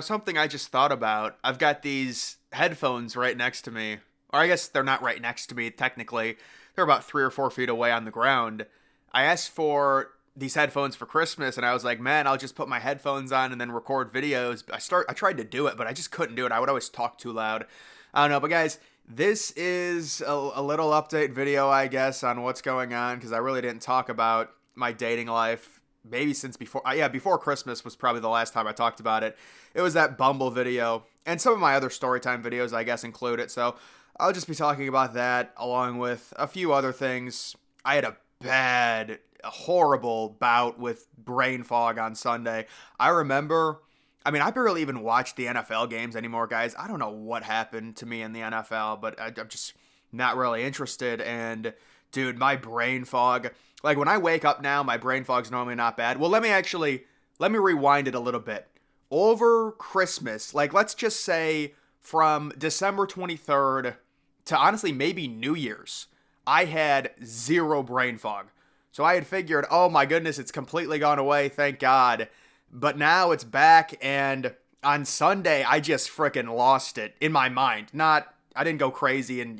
Something I just thought about. I've got these headphones right next to me. Or I guess they're not right next to me, technically. They're about 3 or 4 feet away on the ground. I asked for these headphones for Christmas, and I was like, man, I'll just put my headphones on and then record videos. I tried to do it, but I just couldn't do it. I would always talk too loud. I don't know, but guys, this is a little update video, I guess, on what's going on, because I really didn't talk about my dating life maybe since before Christmas was probably the last time I talked about it. It was that Bumble video, and some of my other storytime videos, I guess, include it. So I'll just be talking about that along with a few other things. I had a horrible bout with brain fog on Sunday. I remember, I barely even watch the NFL games anymore, guys. I don't know what happened to me in the NFL, but I'm just not really interested. And dude, my brain fog, like when I wake up now, my brain fog's normally not bad. Well, let me rewind it a little bit. Over Christmas, like let's just say from December 23rd to honestly maybe New Year's, I had zero brain fog. So I had figured, oh my goodness, it's completely gone away, thank God. But now it's back, and on Sunday, I just freaking lost it in my mind. I didn't go crazy and,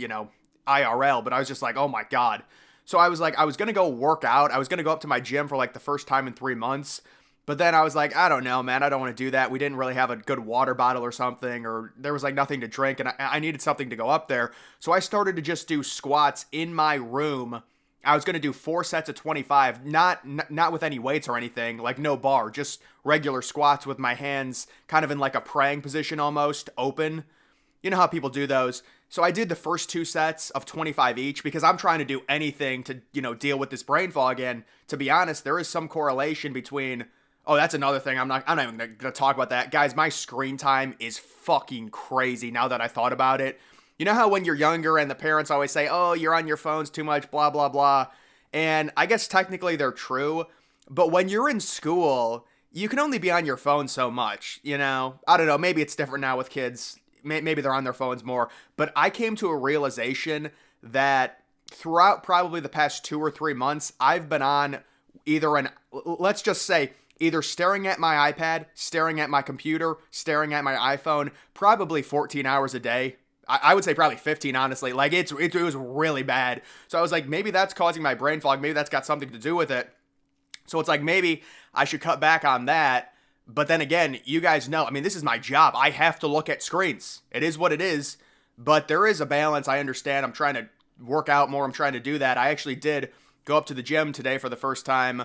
IRL, but I was just like, oh my God. So I was like, I was going to go work out. I was going to go up to my gym for like the first time in 3 months. But then I was like, I don't know, man. I don't want to do that. We didn't really have a good water bottle or something, or there was like nothing to drink, and I needed something to go up there. So I started to just do squats in my room. I was going to do 4 sets of 25, not with any weights or anything, like no bar, just regular squats with my hands kind of in like a praying position almost, open. You know how people do those. So I did the first 2 sets of 25 each because I'm trying to do anything to, deal with this brain fog. And to be honest, there is some correlation between, oh, that's another thing. I'm not even going to talk about that. Guys, my screen time is fucking crazy now that I thought about it. You know how when you're younger and the parents always say, oh, you're on your phones too much, blah, blah, blah. And I guess technically they're true. But when you're in school, you can only be on your phone so much, I don't know. Maybe it's different now with kids. Maybe they're on their phones more. But I came to a realization that throughout probably the past 2 or 3 months, I've been on let's just say, either staring at my iPad, staring at my computer, staring at my iPhone, probably 14 hours a day. I would say probably 15, honestly. Like, it was really bad. So I was like, maybe that's causing my brain fog. Maybe that's got something to do with it. So it's like, maybe I should cut back on that. But then again, you guys know, this is my job. I have to look at screens. It is what it is. But there is a balance. I understand. I'm trying to work out more. I'm trying to do that. I actually did go up to the gym today for the first time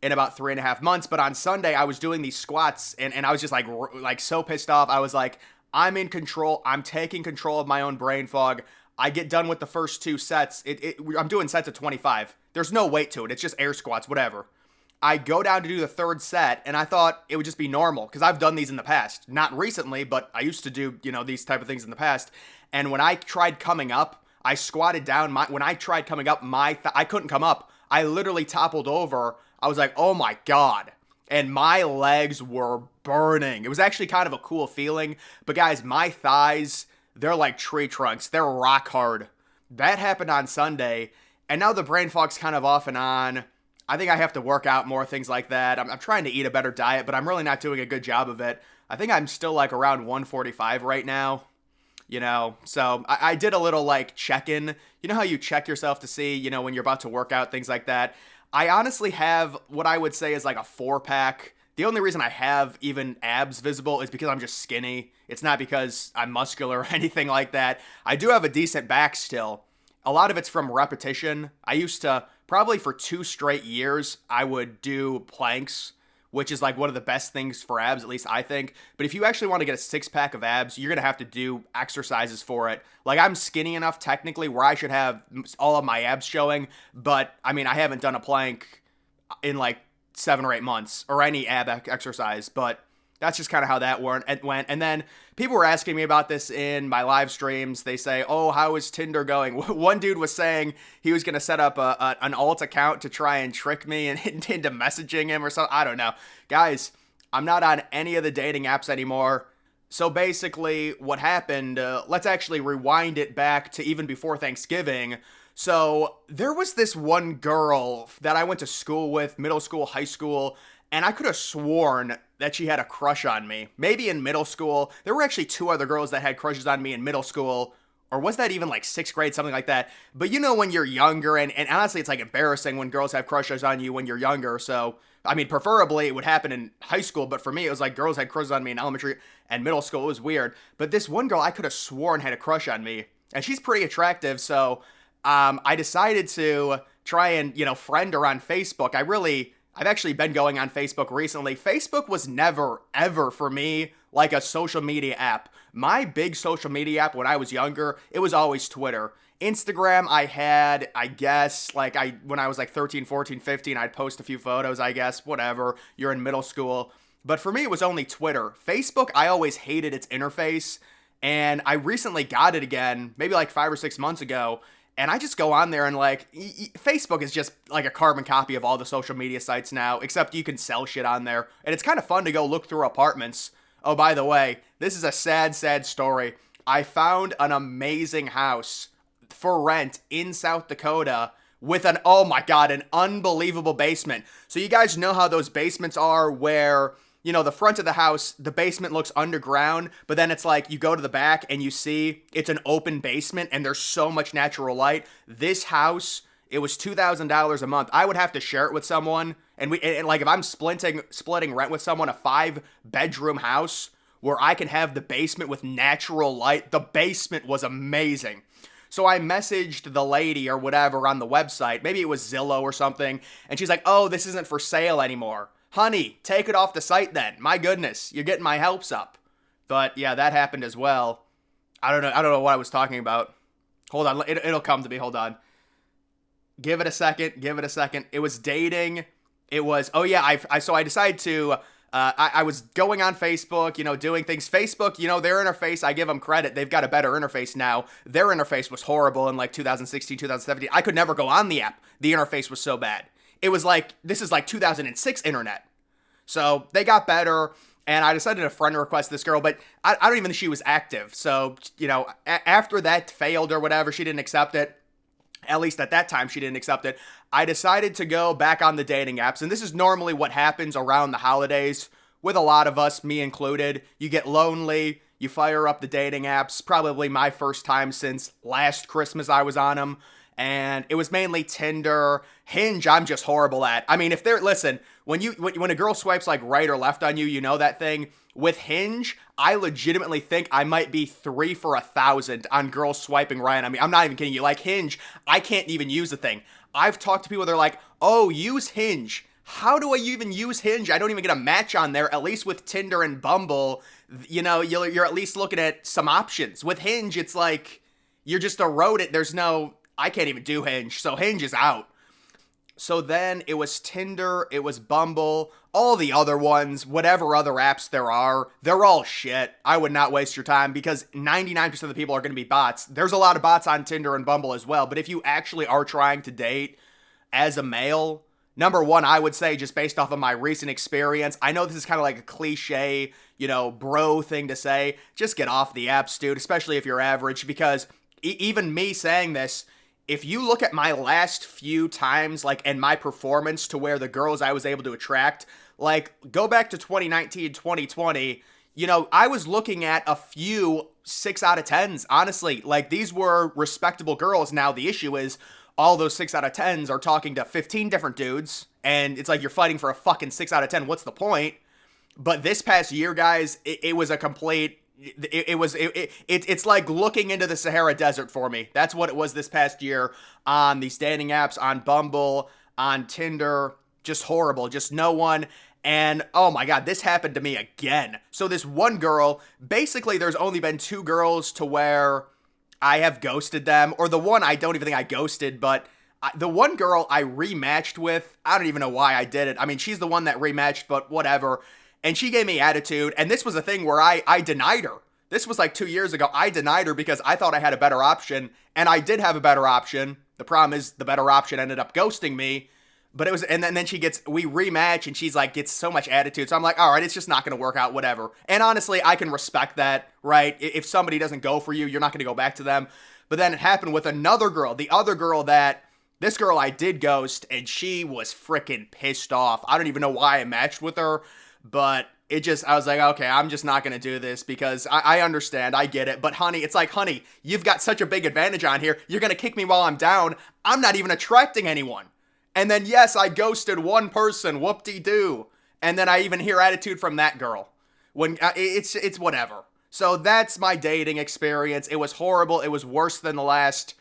in about 3.5 months. But on Sunday, I was doing these squats, and I was just like so pissed off. I was like, I'm in control. I'm taking control of my own brain fog. I get done with the first 2 sets. I'm doing sets of 25. There's no weight to it. It's just air squats, whatever. I go down to do the third set, and I thought it would just be normal because I've done these in the past. Not recently, but I used to do, these type of things in the past. And when I tried coming up, I squatted down. When I tried coming up, I couldn't come up. I literally toppled over. I was like, oh my God. And my legs were burning. It was actually kind of a cool feeling. But guys, my thighs, they're like tree trunks. They're rock hard. That happened on Sunday. And now the brain fog's kind of off and on. I think I have to work out more, things like that. I'm trying to eat a better diet, but I'm really not doing a good job of it. I think I'm still like around 145 right now. So I did a little like check-in. You know how you check yourself to see, when you're about to work out, things like that. I honestly have what I would say is like a 4-pack. The only reason I have even abs visible is because I'm just skinny. It's not because I'm muscular or anything like that. I do have a decent back still. A lot of it's from repetition. I used to, probably for 2 straight years, I would do planks, which is like one of the best things for abs, at least I think. But if you actually want to get a 6-pack of abs, you're going to have to do exercises for it. Like, I'm skinny enough technically where I should have all of my abs showing, but I haven't done a plank in like 7 or 8 months or any ab exercise, but that's just kind of how that went. And then people were asking me about this in my live streams. They say, oh, how is Tinder going? One dude was saying he was going to set up an alt account to try and trick me into messaging him or something. I don't know. Guys, I'm not on any of the dating apps anymore. So basically what happened, let's actually rewind it back to even before Thanksgiving. So there was this one girl that I went to school with, middle school, high school, and I could have sworn that she had a crush on me. Maybe in middle school. There were actually two other girls that had crushes on me in middle school. Or was that even like sixth grade, something like that? But you know, when you're younger, and honestly, it's like embarrassing when girls have crushes on you when you're younger. So, I mean, preferably it would happen in high school, but for me, it was like girls had crushes on me in elementary and middle school. It was weird. But this one girl I could have sworn had a crush on me, and she's pretty attractive. So, I decided to try and, friend her on Facebook. I've actually been going on Facebook recently. Facebook was never, ever for me like a social media app. My big social media app when I was younger, it was always Twitter. Instagram, I had, I guess, when I was like 13, 14, 15, I'd post a few photos, I guess, whatever. You're in middle school. But for me, it was only Twitter. Facebook, I always hated its interface. And I recently got it again, maybe like 5 or 6 months ago. And I just go on there and Facebook is just like a carbon copy of all the social media sites now, except you can sell shit on there. And it's kind of fun to go look through apartments. Oh, by the way, this is a sad, sad story. I found an amazing house for rent in South Dakota with oh my God, an unbelievable basement. So you guys know how those basements are where, the front of the house, the basement looks underground, but then it's like you go to the back and you see it's an open basement and there's so much natural light. This house, it was $2,000 a month. I would have to share it with someone. And like if I'm splitting rent with someone, a 5-bedroom house where I can have the basement with natural light, the basement was amazing. So I messaged the lady or whatever on the website, maybe it was Zillow or something, and she's like, oh, this isn't for sale anymore. Honey, take it off the site then. My goodness, you're getting my hopes up. But yeah, that happened as well. I don't know what I was talking about. Hold on, it'll come to me, hold on. Give it a second. It was dating. It was, oh yeah, so I decided to, I was going on Facebook, doing things. Facebook, their interface, I give them credit. They've got a better interface now. Their interface was horrible in like 2016, 2017. I could never go on the app. The interface was so bad. It was like, this is like 2006 internet. So they got better, and I decided to friend request this girl, but I don't even think she was active. So, after that failed or whatever, she didn't accept it. At least at that time, she didn't accept it. I decided to go back on the dating apps, and this is normally what happens around the holidays with a lot of us, me included. You get lonely, you fire up the dating apps. Probably my first time since last Christmas I was on them. And it was mainly Tinder. Hinge, I'm just horrible at. I mean, listen, when a girl swipes like right or left on you, you know that thing. With Hinge, I legitimately think I might be 3 for 1,000 on girls swiping right on me. I'm not even kidding you. Like Hinge, I can't even use the thing. I've talked to people, they're like, oh, use Hinge. How do I even use Hinge? I don't even get a match on there. At least with Tinder and Bumble, you're at least looking at some options. With Hinge, it's like, you're just eroded. I can't even do Hinge, so Hinge is out. So then it was Tinder, it was Bumble, all the other ones, whatever other apps there are, they're all shit. I would not waste your time because 99% of the people are going to be bots. There's a lot of bots on Tinder and Bumble as well, but if you actually are trying to date as a male, number one, I would say just based off of my recent experience, I know this is kind of like a cliche, bro thing to say, just get off the apps, dude, especially if you're average, because even me saying this, if you look at my last few times, and my performance to where the girls I was able to attract, go back to 2019, 2020, I was looking at a few 6 out of 10s, honestly. These were respectable girls. Now, the issue is all those 6 out of 10s are talking to 15 different dudes, and it's like you're fighting for a fucking 6 out of 10. What's the point? But this past year, guys, it was a complete... It's like looking into the Sahara Desert for me. That's what it was this past year on these dating apps, on Bumble, on Tinder. Just horrible. Just no one. And oh my God, this happened to me again. So this one girl, basically there's only been 2 girls to where I have ghosted them. Or the one I don't even think I ghosted, but the one girl I rematched with, I don't even know why I did it. I mean, she's the one that rematched, but whatever. And she gave me attitude, and this was a thing where I denied her. This was like 2 years ago. I denied her because I thought I had a better option, and I did have a better option. The problem is the better option ended up ghosting me. But it was, and then we rematch, and she's like, gets so much attitude. So I'm like, all right, it's just not going to work out, whatever. And honestly, I can respect that, right? If somebody doesn't go for you, you're not going to go back to them. But then it happened with another girl, the other girl that This girl I did ghost, and she was freaking pissed off. I don't even know why I matched with her, but I was like, okay, I'm just not gonna do this because I understand, I get it. But honey, it's like, honey, you've got such a big advantage on here. You're gonna kick me while I'm down. I'm not even attracting anyone. And then, yes, I ghosted one person, whoop-de-doo. And then I even hear attitude from that girl. When it's whatever. So that's my dating experience. It was horrible. It was worse than the last,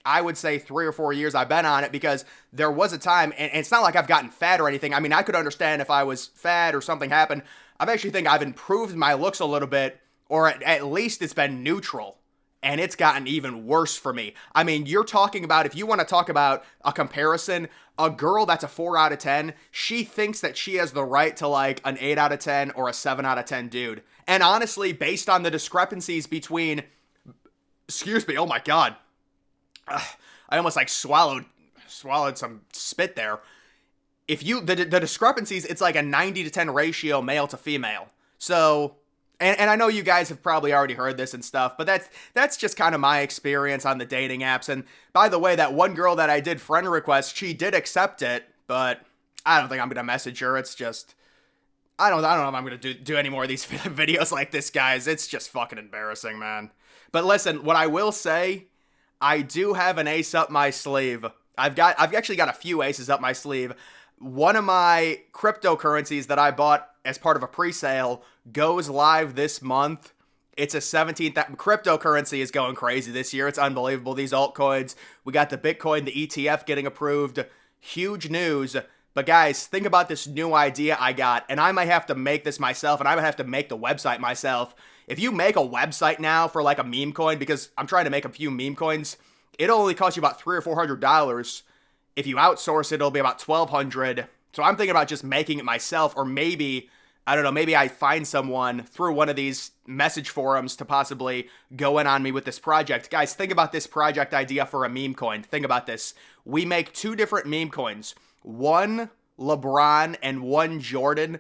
I would say, 3 or 4 years I've been on it, because there was a time, and it's not like I've gotten fat or anything. I mean, I could understand if I was fat or something happened. I actually think I've improved my looks a little bit, or at least it's been neutral. And it's gotten even worse for me. I mean, you're talking about, if you want to talk about a comparison, a girl that's a 4 out of 10, she thinks that she has the right to like an 8 out of 10 or a 7 out of 10 dude. And honestly, based on the discrepancies between, excuse me, oh my God. I almost like swallowed some spit there. If you, the discrepancies, it's like a 90-10 ratio male to female. So, and I know you guys have probably already heard this and stuff, but that's just kind of my experience on the dating apps. And by the way, that one girl that I did friend request, she did accept it, but I don't think I'm gonna message her. It's just, I don't know if I'm gonna do any more of these videos like this, guys. It's just fucking embarrassing, man. But listen, what I will say, I do have an ace up my sleeve. I've actually got a few aces up my sleeve. One of my cryptocurrencies that I bought as part of a pre-sale goes live this month. It's a 17th. Cryptocurrency is going crazy this year. It's unbelievable. These altcoins. We got the Bitcoin, the ETF getting approved. Huge news. But guys, think about this new idea I got. And I might have to make this myself. And I might have to make the website myself. If you make a website now for like a meme coin, because I'm trying to make a few meme coins, it'll only cost you about $300 or $400. If you outsource it, it'll be about $1,200. So I'm thinking about just making it myself, or maybe, I don't know, maybe I find someone through one of these message forums to possibly go in on me with this project. Guys, think about this project idea for a meme coin. Think about this. We make 2 different meme coins. One LeBron and one Jordan.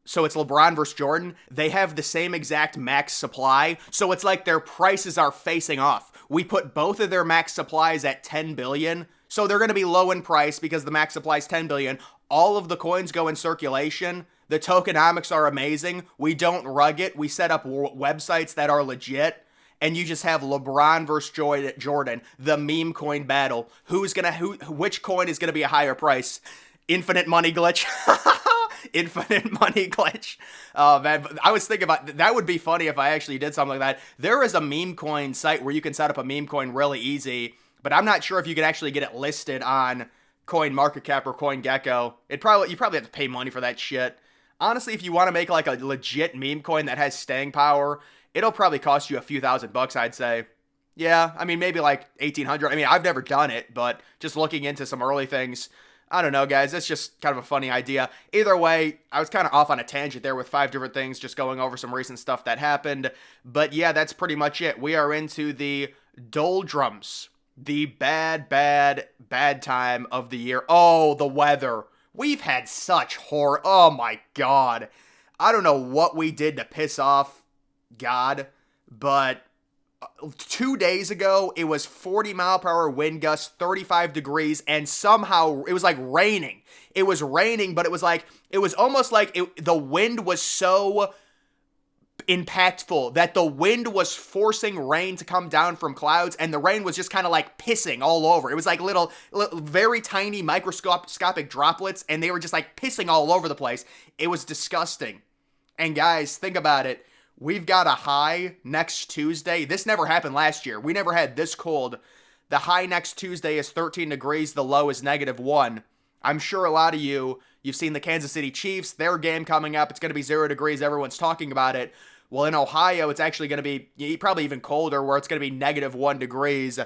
So it's LeBron versus Jordan. They have the same exact max supply. So it's like their prices are facing off. We put both of their max supplies at 10 billion. So they're going to be low in price because the max supply is 10 billion. All of the coins go in circulation. The tokenomics are amazing. We don't rug it. We set up websites that are legit. And you just have LeBron versus Jordan, the meme coin battle. Which coin is going to be a higher price? Infinite money glitch. Infinite money glitch. Oh man, I was thinking about that would be funny if I actually did something like that. There is a meme coin site where you can set up a meme coin really easy, but I'm not sure if you can actually get it listed on CoinMarketCap or CoinGecko. You probably have to pay money for that shit. Honestly, if you want to make like a legit meme coin that has staying power, it'll probably cost you a few $1,000, I'd say. Yeah, I mean, maybe like 1,800. I mean, I've never done it, but just looking into some early things, I don't know, guys. It's just kind of a funny idea. Either way, I was kind of off on a tangent there with 5 different things, just going over some recent stuff that happened. But yeah, that's pretty much it. We are into the doldrums. The bad time of the year. Oh, the weather. We've had such horror. Oh my God. I don't know what we did to piss off God, but 2 days ago, it was 40-mile-per-hour wind gusts, 35 degrees, and somehow it was like raining. It was raining, but it was almost like the wind was so impactful that the wind was forcing rain to come down from clouds, and the rain was just kind of like pissing all over. It was like little very tiny microscopic droplets, and they were just like pissing all over the place. It was disgusting. And guys, think about it. We've got a high next Tuesday. This never happened last year. We never had this cold. The high next Tuesday is 13 degrees. The low is -1. I'm sure a lot of you've seen the Kansas City Chiefs, their game coming up. It's going to be 0 degrees. Everyone's talking about it. Well, in Ohio, it's actually going to be probably even colder, where it's going to be -1 degrees.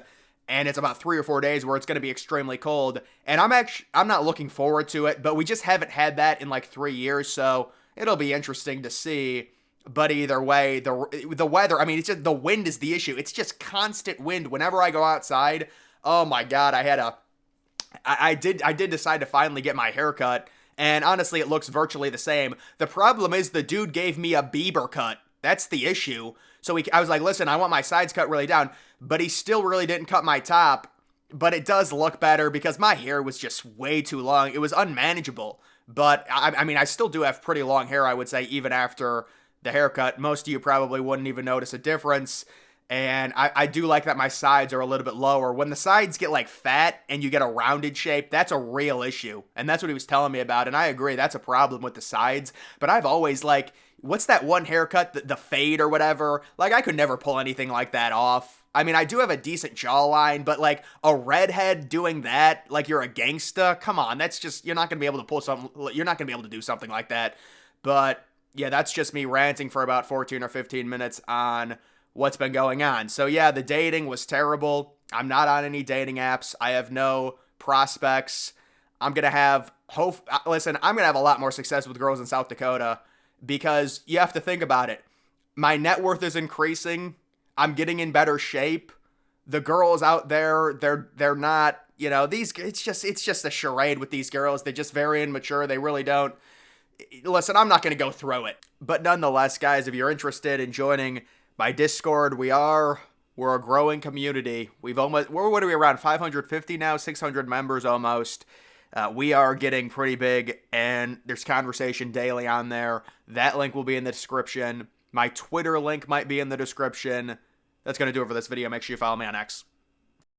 And it's about 3 or 4 days where it's going to be extremely cold. And I'm not looking forward to it, but we just haven't had that in like 3 years. So it'll be interesting to see. But either way, the weather, I mean, it's just the wind is the issue. It's just constant wind. Whenever I go outside, oh my God, I did decide to finally get my hair cut. And honestly, it looks virtually the same. The problem is the dude gave me a Bieber cut. That's the issue. So I was like, listen, I want my sides cut really down. But he still really didn't cut my top. but it does look better because my hair was just way too long. It was unmanageable. But I mean, I still do have pretty long hair, I would say, even after the haircut. Most of you probably wouldn't even notice a difference. And I do like that my sides are a little bit lower. When the sides get like fat and you get a rounded shape, that's a real issue. And that's what he was telling me about. And I agree, that's a problem with the sides. But I've always like, what's that one haircut, the fade or whatever? Like, I could never pull anything like that off. I mean, I do have a decent jawline, but like a redhead doing that, like you're a gangsta, come on, that's just, you're not going to be able to pull something, you're not going to be able to do something like that. But yeah, that's just me ranting for about 14 or 15 minutes on what's been going on. So yeah, the dating was terrible. I'm not on any dating apps. I have no prospects. I'm going to have, listen, I'm going to have a lot more success with girls in South Dakota because you have to think about it. My net worth is increasing. I'm getting in better shape. The girls out there, they're not, you know, it's just a charade with these girls. They're just very immature. They really don't. Listen, I'm not going to go through it. But nonetheless, guys, if you're interested in joining my Discord, we're a growing community. What are we, around 550 now, 600 members almost. We are getting pretty big, and there's conversation daily on there. That link will be in the description. My Twitter link might be in the description. That's going to do it for this video. Make sure you follow me on X.